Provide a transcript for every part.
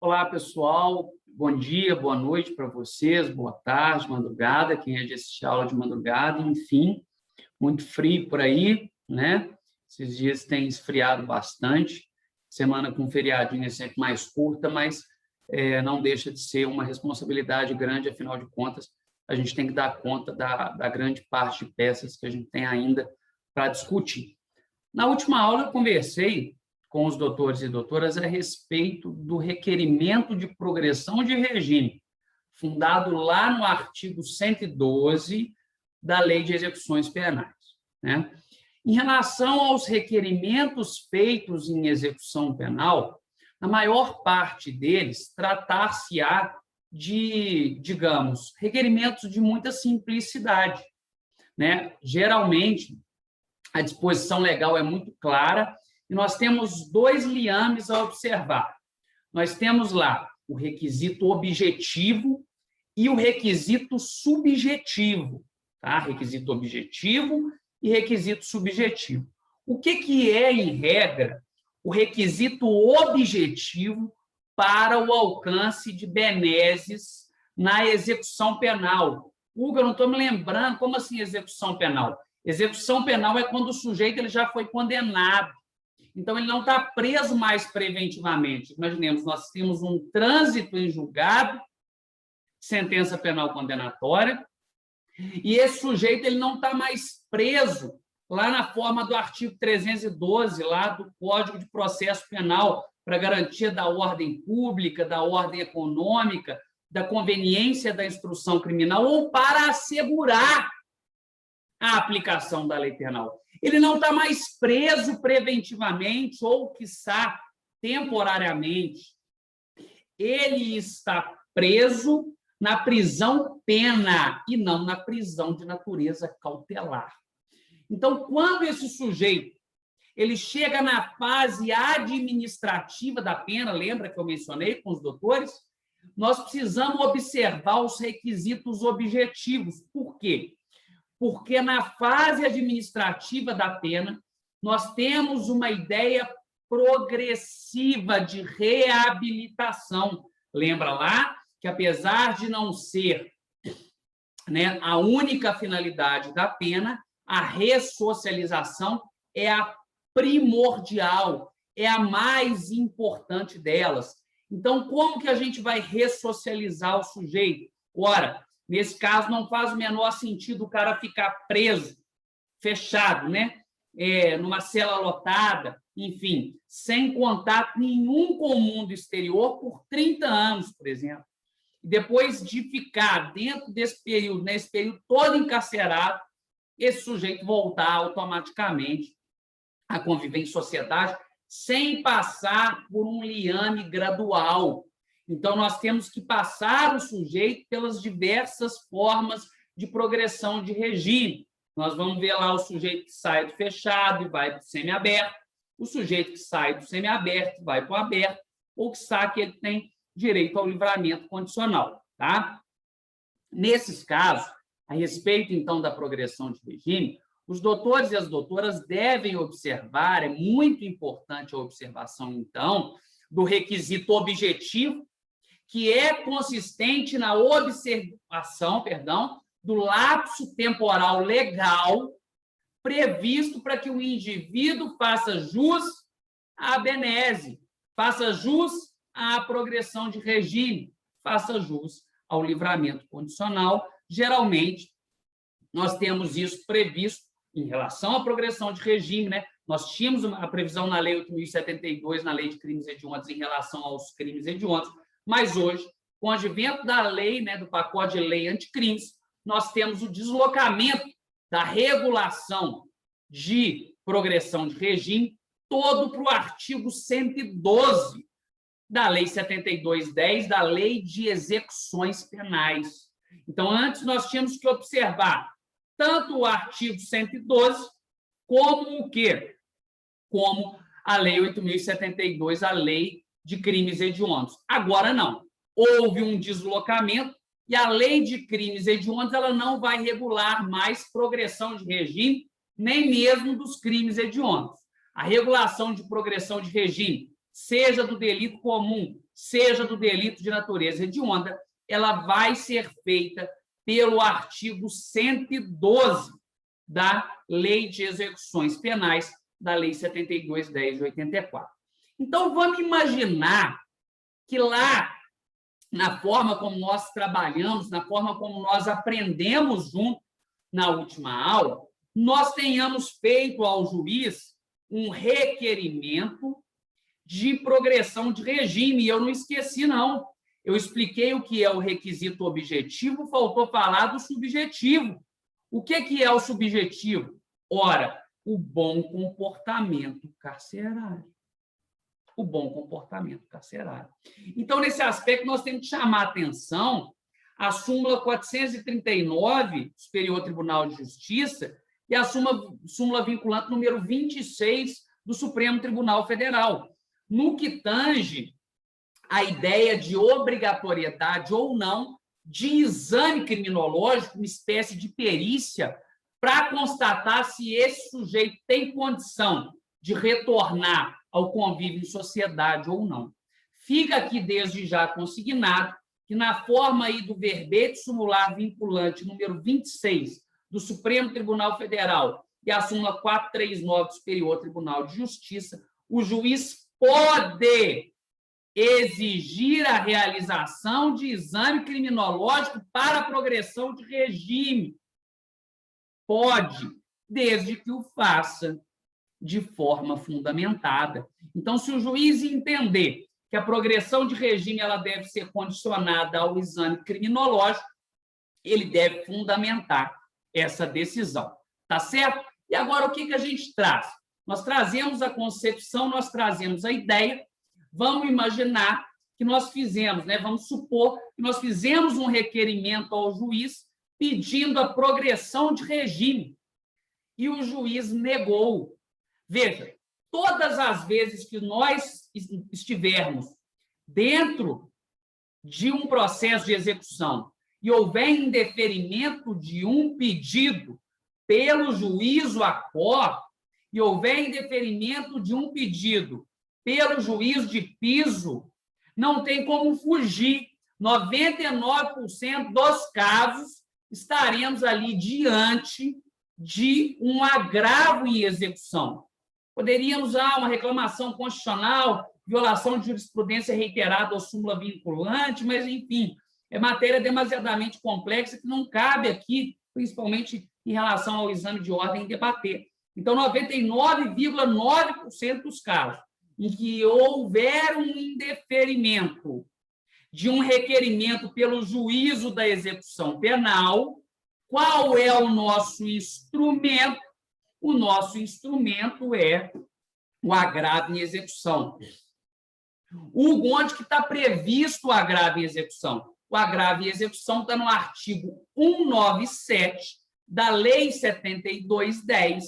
Olá, pessoal. Bom dia, boa noite para vocês, boa tarde, madrugada, quem é de assistir aula de madrugada, enfim, muito frio por aí, né? Esses dias tem esfriado bastante, semana com feriadinho é sempre mais curta, mas não deixa de ser uma responsabilidade grande, afinal de contas, a gente tem que dar conta da grande parte de peças que a gente tem ainda para discutir. Na última aula, eu conversei com os doutores e doutoras a respeito do requerimento de progressão de regime, fundado lá no artigo 112 da Lei de Execuções Penais, né? Em relação aos requerimentos feitos em execução penal, a maior parte deles tratar-se-á de, digamos, requerimentos de muita simplicidade, né? Geralmente, a disposição legal é muito clara e nós temos dois liames a observar. Nós temos lá o requisito objetivo e o requisito subjetivo, tá? Requisito objetivo e requisito subjetivo. O que é, em regra, o requisito objetivo para o alcance de benesses na execução penal? Hugo, eu não estou me lembrando, como assim execução penal? Execução penal é quando o sujeito ele já foi condenado. Então, ele não está preso mais preventivamente. Imaginemos, nós temos um trânsito em julgado, sentença penal condenatória, e esse sujeito ele não está mais preso lá na forma do artigo 312, lá do Código de Processo Penal, para garantia da ordem pública, da ordem econômica, da conveniência da instrução criminal, ou para assegurar a aplicação da lei penal. Ele não está mais preso preventivamente ou, quiçá, temporariamente. Ele está preso na prisão pena e não na prisão de natureza cautelar. Então, quando esse sujeito ele chega na fase administrativa da pena, lembra que eu mencionei com os doutores? Nós precisamos observar os requisitos objetivos. Por quê? Porque na fase administrativa da pena, nós temos uma ideia progressiva de reabilitação. Lembra lá que, apesar de não ser, né, a única finalidade da pena, a ressocialização é a primordial, é a mais importante delas. Então, como que a gente vai ressocializar o sujeito? Ora, nesse caso, não faz o menor sentido o cara ficar preso, fechado, né? Numa cela lotada, enfim, sem contato nenhum com o mundo exterior por 30 anos, por exemplo. E depois de ficar dentro desse período, nesse período todo encarcerado, esse sujeito voltar automaticamente a conviver em sociedade sem passar por um liame gradual. Então, nós temos que passar o sujeito pelas diversas formas de progressão de regime. Nós vamos ver lá o sujeito que sai do fechado e vai para o semiaberto, o sujeito que sai do semiaberto e vai para o aberto, ou que sabe que ele tem direito ao livramento condicional. Tá? Nesses casos, a respeito, então, da progressão de regime, os doutores e as doutoras devem observar, é muito importante a observação, então, do requisito objetivo, que é consistente na observação, do lapso temporal legal previsto para que o indivíduo faça jus à benese, faça jus à progressão de regime, faça jus ao livramento condicional. Geralmente, nós temos isso previsto em relação à progressão de regime, né? Nós tínhamos a previsão na Lei 8.072, na Lei de Crimes Hediondos, em relação aos crimes hediondos, mas hoje, com o advento da lei, né, do pacote de lei anticrimes, nós temos o deslocamento da regulação de progressão de regime todo para o artigo 112 da Lei 7210, da Lei de Execuções Penais. Então, antes nós tínhamos que observar tanto o artigo 112 como o quê? Como a Lei 8.072, a Lei de Crimes Hediondos. Agora, não. Houve um deslocamento e a Lei de Crimes Hediondos ela não vai regular mais progressão de regime, nem mesmo dos crimes hediondos. A regulação de progressão de regime, seja do delito comum, seja do delito de natureza hedionda, ela vai ser feita pelo artigo 112 da Lei de Execuções Penais, da Lei 72.10 de 84. Então, vamos imaginar que lá, na forma como nós trabalhamos, na forma como nós aprendemos junto na última aula, nós tenhamos feito ao juiz um requerimento de progressão de regime. E eu não esqueci, não. Eu expliquei o que é o requisito objetivo, faltou falar do subjetivo. O que é o subjetivo? Ora, o bom comportamento carcerário. O bom comportamento carcerário. Então, nesse aspecto, nós temos que chamar a atenção a súmula 439, Superior Tribunal de Justiça, e a súmula vinculante número 26 do Supremo Tribunal Federal, no que tange a ideia de obrigatoriedade ou não de exame criminológico, uma espécie de perícia, para constatar se esse sujeito tem condição de retornar ao convívio em sociedade ou não. Fica aqui desde já consignado que na forma aí do verbete sumular vinculante número 26 do Supremo Tribunal Federal e a súmula 439 do Superior Tribunal de Justiça, o juiz pode exigir a realização de exame criminológico para a progressão de regime. Pode, desde que o faça de forma fundamentada. Então, se o juiz entender que a progressão de regime ela deve ser condicionada ao exame criminológico, ele deve fundamentar essa decisão. Tá certo? E agora, o que a gente traz? Nós trazemos a concepção, nós trazemos a ideia. Vamos imaginar que nós fizemos, né? Vamos supor que nós fizemos um requerimento ao juiz pedindo a progressão de regime. E o juiz negou. Veja, todas as vezes que nós estivermos dentro de um processo de execução e houver indeferimento de um pedido pelo juízo acor, e houver indeferimento de um pedido pelo juiz de piso, não tem como fugir. 99% dos casos estaremos ali diante de um agravo em execução. Poderíamos usar uma reclamação constitucional, violação de jurisprudência reiterada ou súmula vinculante, mas, enfim, é matéria demasiadamente complexa que não cabe aqui, principalmente em relação ao exame de ordem, debater. Então, 99,9% dos casos em que houver um indeferimento de um requerimento pelo juízo da execução penal, qual é o nosso instrumento? O nosso instrumento é o agravo em execução. Onde que está previsto o agravo em execução? O agravo em execução está no artigo 197 da Lei 72.10,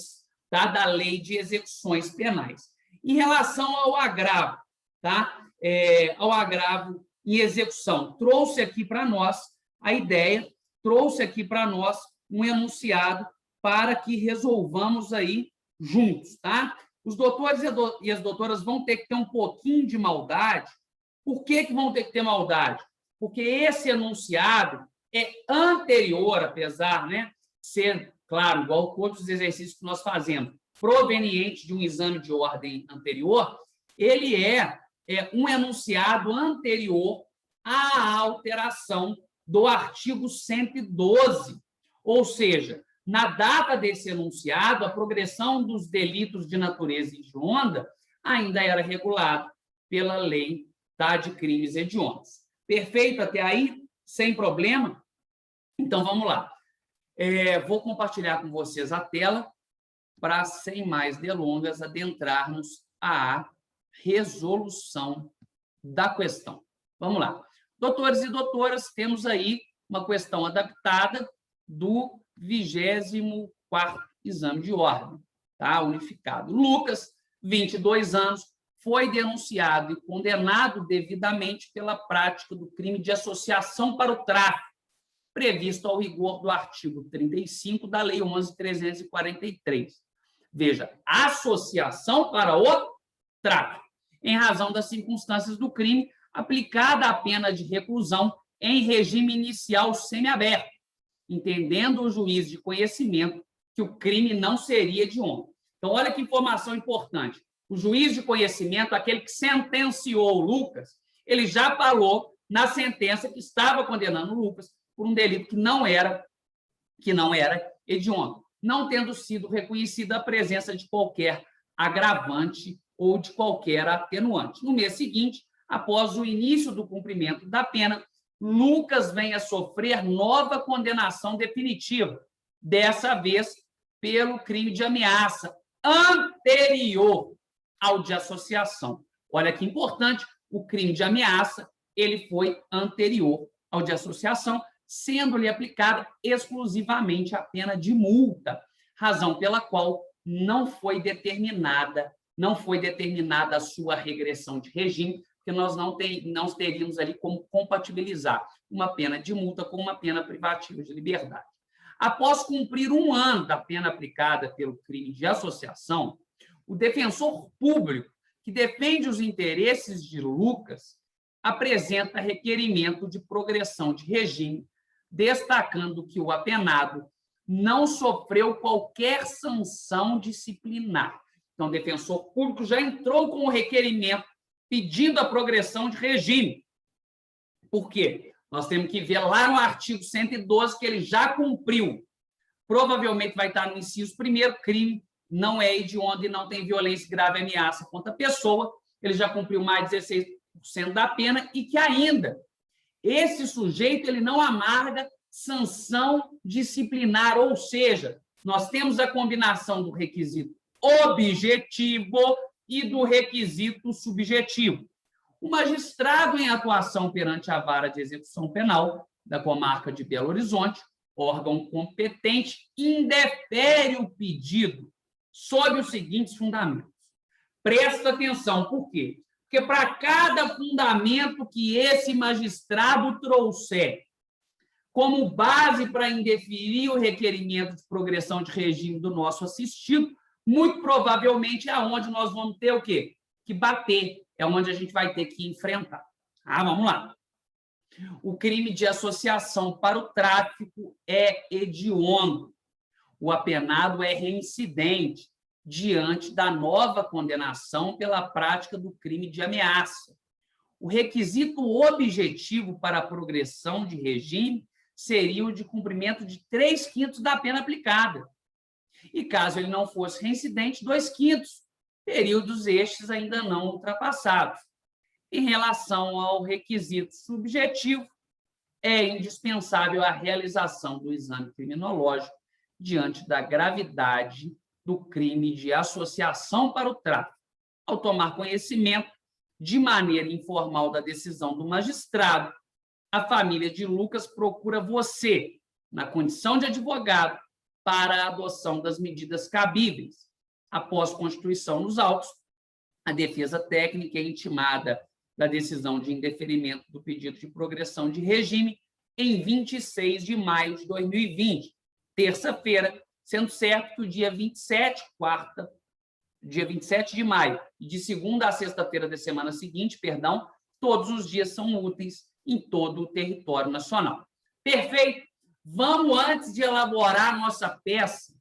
tá? Da Lei de Execuções Penais. Em relação ao agravo, tá? Ao agravo em execução, trouxe aqui para nós a ideia, trouxe aqui para nós um enunciado para que resolvamos aí juntos, tá? Os doutores e as doutoras vão ter que ter um pouquinho de maldade. Por que vão ter que ter maldade? Porque esse enunciado é anterior, apesar, né, ser, claro, igual todos os exercícios que nós fazemos, proveniente de um exame de ordem anterior, ele é um enunciado anterior à alteração do artigo 112, ou seja, na data desse enunciado, a progressão dos delitos de natureza hedionda ainda era regulada pela lei de crimes hediondos. Perfeito até aí? Sem problema? Então, vamos lá. Vou compartilhar com vocês a tela para, sem mais delongas, adentrarmos à resolução da questão. Vamos lá. Doutores e doutoras, temos aí uma questão adaptada do 24º exame de ordem, tá? Unificado. Lucas, 22 anos, foi denunciado e condenado devidamente pela prática do crime de associação para o tráfico, previsto ao rigor do artigo 35 da Lei 11.343. Veja, associação para o tráfico. Em razão das circunstâncias do crime, aplicada a pena de reclusão em regime inicial semiaberto, entendendo o juiz de conhecimento que o crime não seria hediondo. Então, olha que informação importante. O juiz de conhecimento, aquele que sentenciou o Lucas, ele já falou na sentença que estava condenando o Lucas por um delito que não era hediondo, não tendo sido reconhecida a presença de qualquer agravante ou de qualquer atenuante. No mês seguinte, após o início do cumprimento da pena, Lucas vem a sofrer nova condenação definitiva, dessa vez pelo crime de ameaça anterior ao de associação. Olha que importante, o crime de ameaça ele foi anterior ao de associação, sendo-lhe aplicada exclusivamente a pena de multa, razão pela qual não foi determinada a sua regressão de regime, porque nós não teríamos ali como compatibilizar uma pena de multa com uma pena privativa de liberdade. Após cumprir 1 ano da pena aplicada pelo crime de associação, o defensor público, que defende os interesses de Lucas, apresenta requerimento de progressão de regime, destacando que o apenado não sofreu qualquer sanção disciplinar. Então, o defensor público já entrou com o requerimento pedindo a progressão de regime. Por quê? Nós temos que ver lá no artigo 112 que ele já cumpriu. Provavelmente vai estar no inciso 1º, crime não é hediondo e não tem violência e grave ameaça contra a pessoa. Ele já cumpriu mais de 16% da pena e que ainda esse sujeito ele não amarga sanção disciplinar, ou seja, nós temos a combinação do requisito objetivo e do requisito subjetivo. O magistrado em atuação perante a Vara de Execução Penal da comarca de Belo Horizonte, órgão competente, indefere o pedido sob os seguintes fundamentos. Presta atenção, por quê? Porque para cada fundamento que esse magistrado trouxer como base para indeferir o requerimento de progressão de regime do nosso assistido, muito provavelmente é onde nós vamos ter o quê? Que bater, é onde a gente vai ter que enfrentar. Vamos lá. O crime de associação para o tráfico é hediondo. O apenado é reincidente diante da nova condenação pela prática do crime de ameaça. O requisito objetivo para a progressão de regime seria o de cumprimento de 3/5 da pena aplicada. E, caso ele não fosse reincidente, 2/5, períodos estes ainda não ultrapassados. Em relação ao requisito subjetivo, é indispensável a realização do exame criminológico diante da gravidade do crime de associação para o tráfico. Ao tomar conhecimento de maneira informal da decisão do magistrado, a família de Lucas procura você, na condição de advogado, para a adoção das medidas cabíveis. Após constituição nos autos, a defesa técnica é intimada da decisão de indeferimento do pedido de progressão de regime em 26 de maio de 2020, terça-feira, sendo certo que o dia 27 de maio, e de segunda a sexta-feira da semana seguinte, todos os dias são úteis em todo o território nacional. Perfeito? Vamos, antes de elaborar a nossa peça,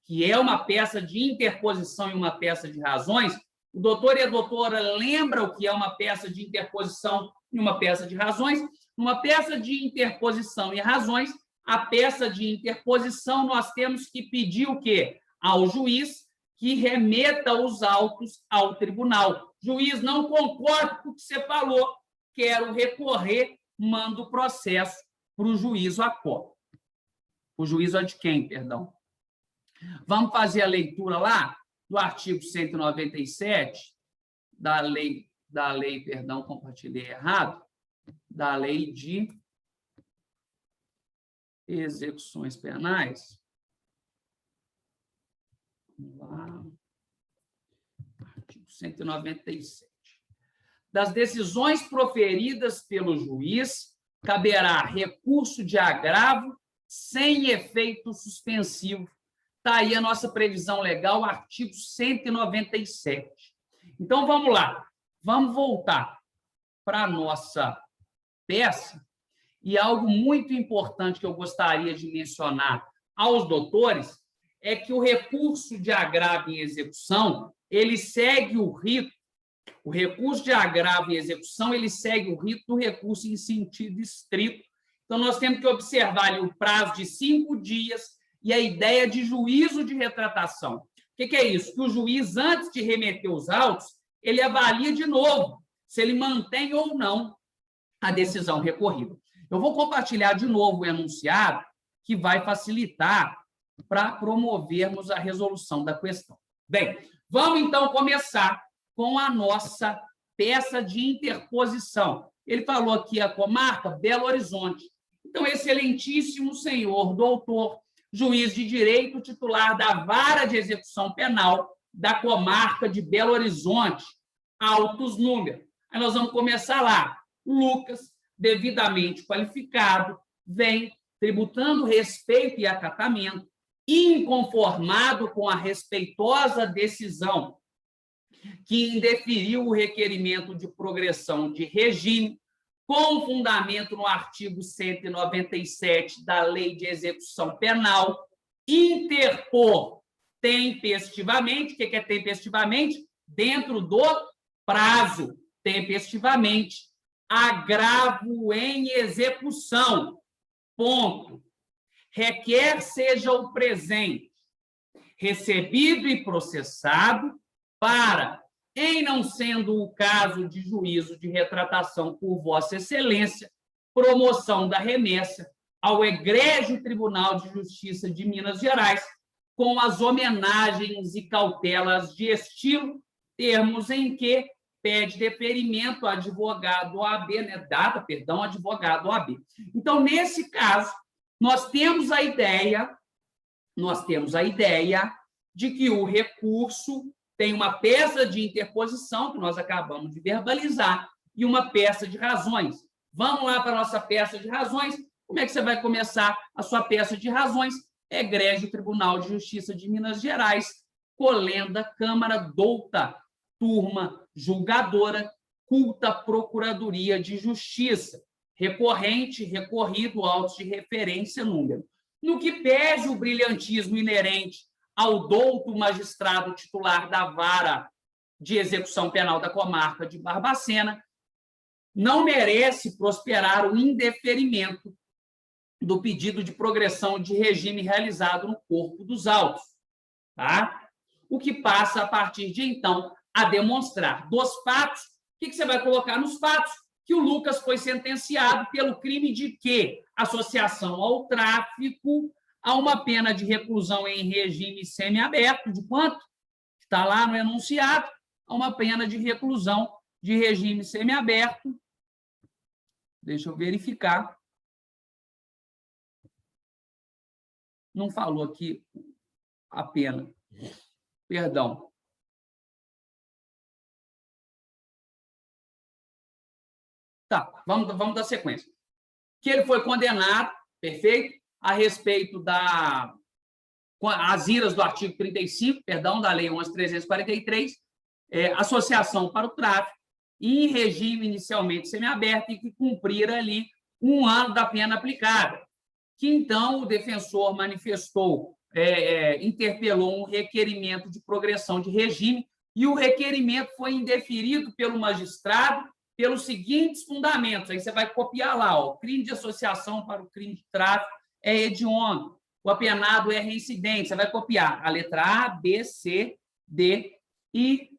que é uma peça de interposição e uma peça de razões. O doutor e a doutora lembram o que é uma peça de interposição e uma peça de razões? Numa peça de interposição e razões, a peça de interposição, nós temos que pedir o quê? Ao juiz que remeta os autos ao tribunal. Juiz, não concordo com o que você falou, quero recorrer, manda o processo para o juízo a qual? O juízo de quem, perdão? Vamos fazer a leitura lá do artigo 197 da lei, compartilhei errado, da lei de execuções penais. Vamos lá. Artigo 197. Das decisões proferidas pelo juiz, caberá recurso de agravo sem efeito suspensivo. Está aí a nossa previsão legal, artigo 197. Então, vamos lá. Vamos voltar para a nossa peça. E algo muito importante que eu gostaria de mencionar aos doutores é que o recurso de agravo em execução, ele segue o rito. O recurso de agravo em execução, ele segue o rito do recurso em sentido estrito. Então, nós temos que observar ali o prazo de 5 dias e a ideia de juízo de retratação. O que é isso? Que o juiz, antes de remeter os autos, ele avalia de novo se ele mantém ou não a decisão recorrida. Eu vou compartilhar de novo o enunciado, que vai facilitar para promovermos a resolução da questão. Bem, vamos então começar com a nossa peça de interposição. Ele falou aqui a comarca Belo Horizonte. Então, excelentíssimo senhor doutor, juiz de direito titular da Vara de Execução Penal da comarca de Belo Horizonte, autos número. Aí nós vamos começar lá. Lucas, devidamente qualificado, vem tributando respeito e acatamento, inconformado com a respeitosa decisão que indeferiu o requerimento de progressão de regime, com fundamento no artigo 197 da Lei de Execução Penal, interpor tempestivamente, o que é tempestivamente? Dentro do prazo, tempestivamente, agravo em execução, ponto. Requer seja o presente, recebido e processado, para, em não sendo o caso de juízo de retratação por Vossa Excelência, promoção da remessa ao Egrégio Tribunal de Justiça de Minas Gerais, com as homenagens e cautelas de estilo, termos em que pede deferimento ao advogado OAB, advogado OAB. Então, nesse caso, nós temos a ideia de que o recurso tem uma peça de interposição, que nós acabamos de verbalizar, e uma peça de razões. Vamos lá para a nossa peça de razões. Como é que você vai começar a sua peça de razões? Egrégio Tribunal de Justiça de Minas Gerais, colenda Câmara douta, turma julgadora, culta Procuradoria de Justiça, recorrente, recorrido, autos de referência, número. No que pese o brilhantismo inerente ao douto magistrado titular da Vara de Execução Penal da comarca de Barbacena, não merece prosperar o indeferimento do pedido de progressão de regime realizado no corpo dos autos, tá? O que passa, a partir de então, a demonstrar dos fatos. O que você vai colocar nos fatos? Que o Lucas foi sentenciado pelo crime de quê? Associação ao tráfico, a uma pena de reclusão em regime semiaberto, de quanto? Está lá no enunciado, a uma pena de reclusão de regime semiaberto. Deixa eu verificar. Não falou aqui a pena. Perdão. Tá, vamos dar sequência. Que ele foi condenado, perfeito, a respeito as iras do artigo 35, da Lei 11.343, associação para o tráfico, em regime inicialmente semiaberto e que cumprir ali 1 ano da pena aplicada. Que, então, o defensor manifestou, interpelou um requerimento de progressão de regime e o requerimento foi indeferido pelo magistrado pelos seguintes fundamentos. Aí você vai copiar lá, ó, crime de associação para o crime de tráfico é hediondo, o apenado é reincidente. Você vai copiar a letra A, B, C, D e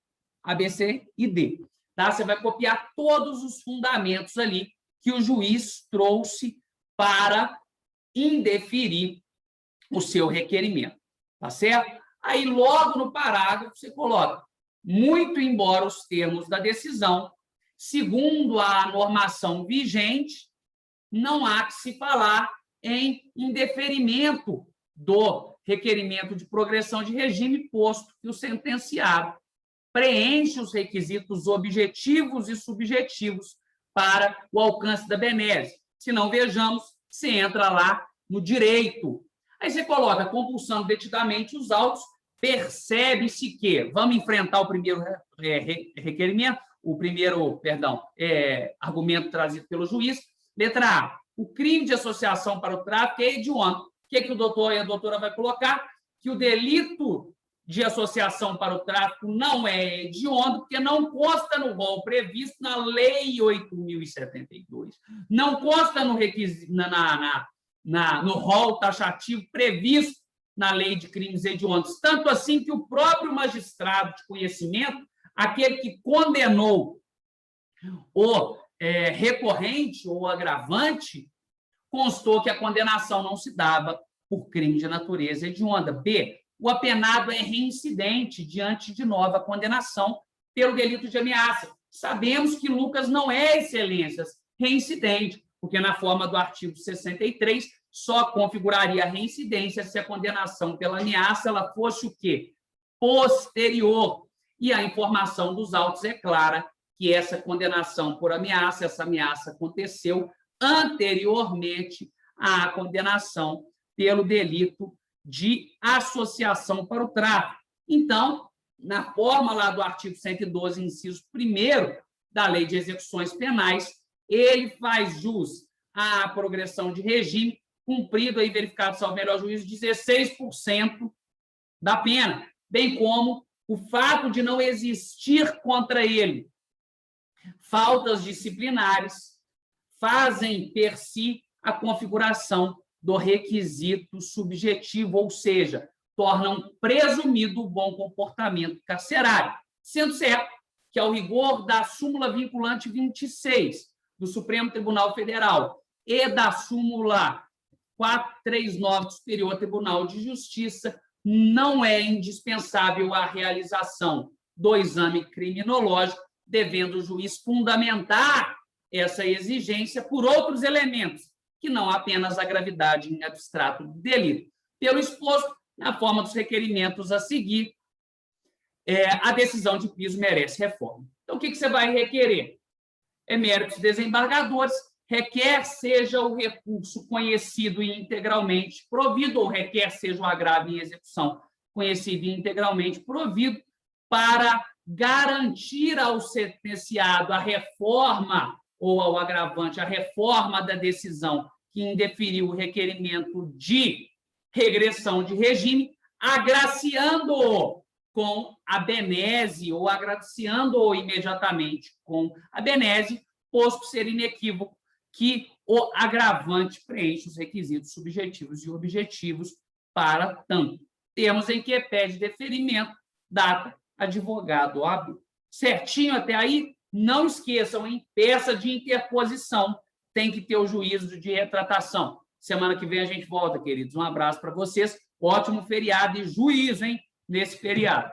A, B, C e D. Tá? Você vai copiar todos os fundamentos ali que o juiz trouxe para indeferir o seu requerimento. Tá certo? Aí, logo no parágrafo, você coloca: muito embora os termos da decisão, segundo a normação vigente, não há que se falar em indeferimento do requerimento de progressão de regime, posto que o sentenciado preenche os requisitos objetivos e subjetivos para o alcance da benese. Se não, vejamos, você entra lá no direito. Aí você coloca compulsando detidamente os autos percebe-se que vamos enfrentar o primeiro requerimento, argumento trazido pelo juiz. Letra A, o crime de associação para o tráfico é hediondo. O que o doutor e a doutora vai colocar? Que o delito de associação para o tráfico não é hediondo, porque não consta no rol previsto na Lei 8.072, não consta no requisito, no rol taxativo previsto na Lei de Crimes Hediondos, tanto assim que o próprio magistrado de conhecimento, aquele que condenou o recorrente ou agravante, constou que a condenação não se dava por crime de natureza hedionda. B, o apenado é reincidente diante de nova condenação pelo delito de ameaça. Sabemos que Lucas não é excelências reincidente, porque na forma do artigo 63 só configuraria a reincidência se a condenação pela ameaça ela fosse o quê? Posterior. E a informação dos autos é clara que essa condenação por ameaça, essa ameaça aconteceu anteriormente à condenação pelo delito de associação para o tráfico. Então, na forma lá do artigo 112, inciso 1º da Lei de Execuções Penais, ele faz jus à progressão de regime, cumprido e verificado, salvo melhor juízo, 16% da pena, bem como o fato de não existir contra ele faltas disciplinares, fazem per si a configuração do requisito subjetivo, ou seja, tornam presumido o bom comportamento carcerário, sendo certo que, ao rigor da súmula vinculante 26 do Supremo Tribunal Federal e da súmula 439 do Superior Tribunal de Justiça, não é indispensável a realização do exame criminológico, devendo o juiz fundamentar essa exigência por outros elementos, que não apenas a gravidade em abstrato do delito. Pelo exposto, na forma dos requerimentos a seguir, a decisão de piso merece reforma. Então, o que você vai requerer? Méritos desembargadores, requer seja o recurso conhecido e integralmente provido, ou requer seja o agravo em execução conhecido e integralmente provido, para garantir ao sentenciado a reforma ou ao agravante, a reforma da decisão que indeferiu o requerimento de regressão de regime, agraciando-o com a benese ou agraciando-o imediatamente com a benese, posto ser inequívoco que o agravante preenche os requisitos subjetivos e objetivos para tanto. Termos em que pede deferimento, data, advogado hábil. Certinho até aí? Não esqueçam, em peça de interposição, tem que ter o juízo de retratação. Semana que vem a gente volta, queridos. Um abraço para vocês. Ótimo feriado e juízo, hein, nesse feriado.